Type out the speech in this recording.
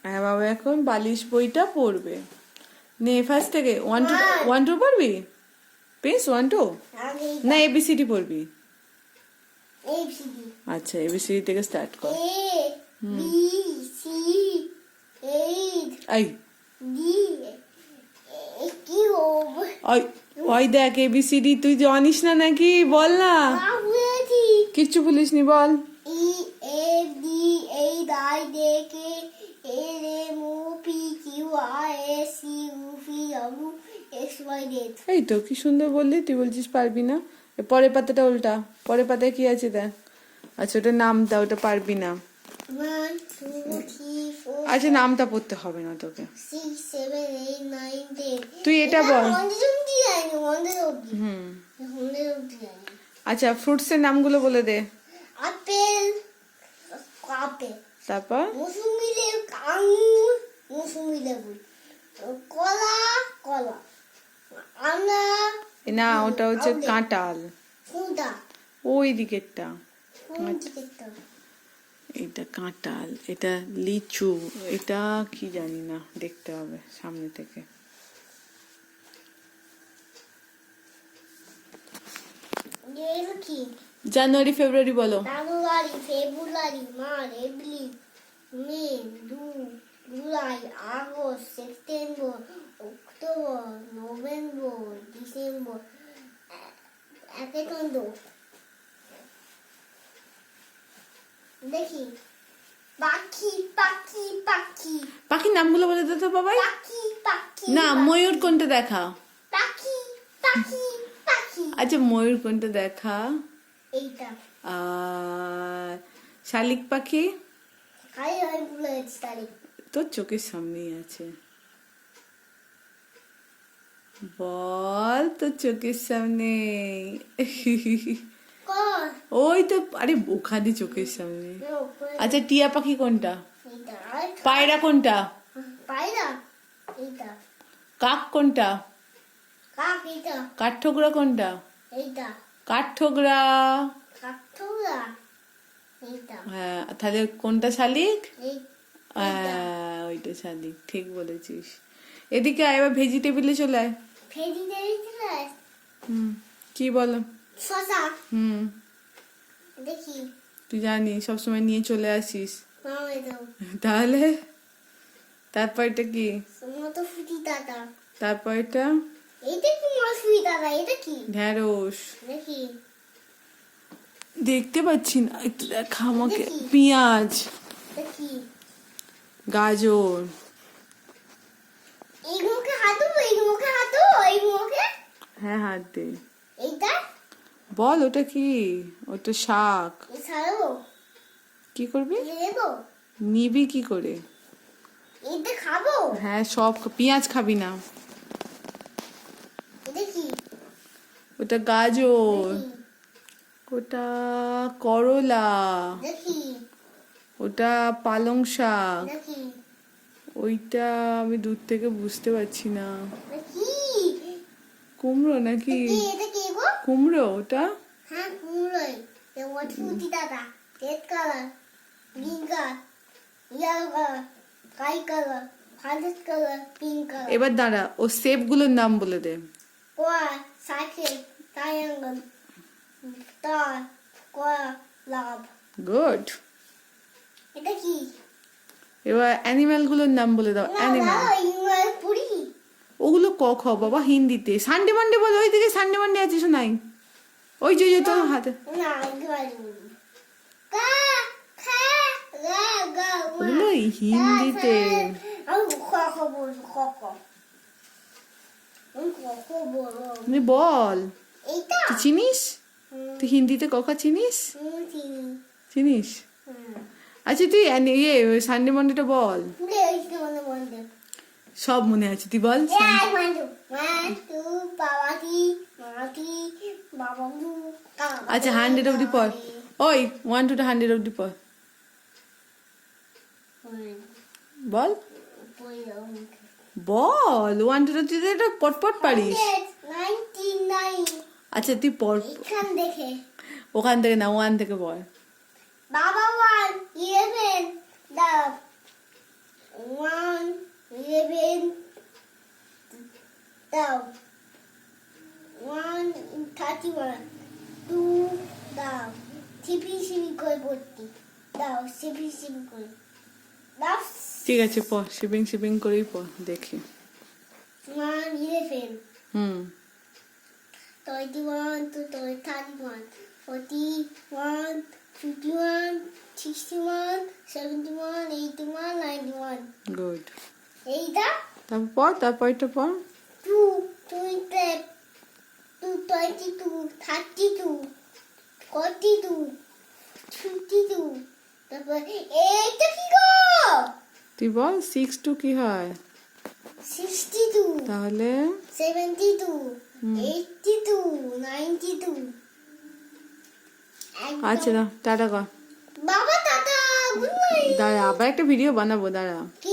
হ্যাঁ, বাবা এখন বালিশ বইটা পড়বে। নে ফার্স্ট থেকে 1 2 পড়বি? প্লিজ 1 2 না এবিসিডি পড়বি? আচ্ছা এবিসিডি থেকে স্টার্ট কর। আই ওই ওই দেখ এবিসিডি তুই জানিস না নাকি? বল না। কিচ্ছু বলিসনি, বল। এই তো কি সুন্দর বললি, তুই বলছিস পারবি না। পরের পাতাটা উল্টা, পরের পাতায় কি আছে দেখ। আচ্ছা ওটা নামটা, ওটা পারবি না। আচ্ছা নামটা পড়তে হবে না তোকে, তুই এটা বল। আচ্ছা ফ্রুটস এর নামগুলো বলে দে। আপেল, আপেল, তারপর মৌসুমী লেবু, আঙুর, মৌসুমী লেবু, কলা, কলা, আনার, না ওটা হচ্ছে কাঁঠাল, সুদা, ওই দিকেরটা। কোনটা? এটা কাঁঠাল, এটা লিচু, এটা কি জানি না, দেখতে হবে সামনে থেকে। এটা কি? জানুয়ারি ফেব্রুয়ারি বলো। January, February, March, April, May, July, August, September, October, November, December, দেখি পাখি, পাখি, পাখি, পাখির নামগুলো বলে দে তো বাবাই। পাখি, পাখি, না ময়ূর কোনটা দেখা। পাখি, পাখি, পাখি। আচ্ছা ময়ূর কোনটা দেখা। এইটা আর শালিক পাখি খালি হয় ভুলে গেছি তাহলে। তোর চোখের সামনেই আছে, বল তোর চোখের সামনে। কর ওই তো, আরে ওখানে চোখের সামনে। আচ্ছা টিয়া পাখি কোনটা? এইটা। পায়রা কোনটা? পায়রা এইটা। কাক কোনটা? কাক এইটা। কাঠঠোকরা কোনটা? এইটা কাঠঠোকরা। কাঠঠোকরা এইটা। হ্যাঁ তাহলে কোনটা শালিক? এই হ্যাঁ ওইটা শালিক, ঠিক বলেছিস। এদিকে আয়, এবার ভেজিটেবিলে চলে আয়। ভেজিটেবিল কি বলো? শসা। হুম দেখি তুই জানি সবসময় নিয়ে চলে আসিস, মামা দাও। তাহলে তারপর এটা কি? মটরশুঁটি দাদা। তারপর এটা এইটা কি মটরশুঁটি দাদা? এটা কি? ঢেঁড়স। দেখি দেখতে পাচ্ছি না, একটু দেখা আমাকে। দেখি। পেঁয়াজ, দেখি গাজর। এই মুখে হাঁটু, এই মুখে হাঁটু, এই মুখে। হ্যাঁ হাত দে, এইটা বল ওটা কি? ওটা শাক। ছাড়ো কি করবি? দেবো। নিবি কি করে? এইটা খাবো। হ্যাঁ সব পেঁয়াজ খাবি না। দেখি ওটা গাজর, ওটা করলা, দেখি ওটা পালং শাক। দেখি ওইটা আমি দূর থেকে বুঝতে পারছি না, দেখি কুমড়ো নাকি? এটা কি গো? কুমড়ো ওটা। হ্যাঁ কুমড়োই। এটা মটরশুঁটি দাদা। Red colour, green colour, yellow colour, sky colour, violet colour, pink colour. এবার দাঁড়া, ও শেপ গুলোর নাম বলে দে। Square, circle, triangle, star, square, love. Good. এটা কি? এবার অ্যানিম্যাল গুলোর নাম বলে দাও। অ্যানিম্যাল পুরি। ওগুলো ক খ বাবা হিন্দিতে। সানডে মানডে বল, ওই দিকে সানডে মানডে আছে শোনাই। ওই যে তোর হাতে না ওগুলো হিন্দিতে। তুই বল, তুই চিনিস? তুই হিন্দিতে কখা চিনিস? চিনিস? আচ্ছা তুই ইয়ে সানডে মানডেটা বল। সব মনে আছে, তুই বল। আচ্ছা 100 অব্দি পর। ওই 1 to 100 অব্দি পর বল। বল 1 to 2 এটা পটপট পারিস। আচ্ছা তুই পর, দেখে ওখান থেকে না 1 থেকে বল। বাবা 1 11 দাও সিপি সিপি করে দাও ঠিক আছে পর শিপিং শিপিং করেই পর দেখি 11 হুম 31 to 31 41 51 61 71 81 91 গুড এইটা তারপরটা পর 2 23 22 32 42 52 তারপর এইটা কি গো তুই বল 6 2 কি হয় 62 তাহলে 72 82 92 আচ্ছা দাও টাটা কর বাবা টাটা গুড নাইট দাঁড়া আবার একটা ভিডিও বানাবো দাঁড়া কি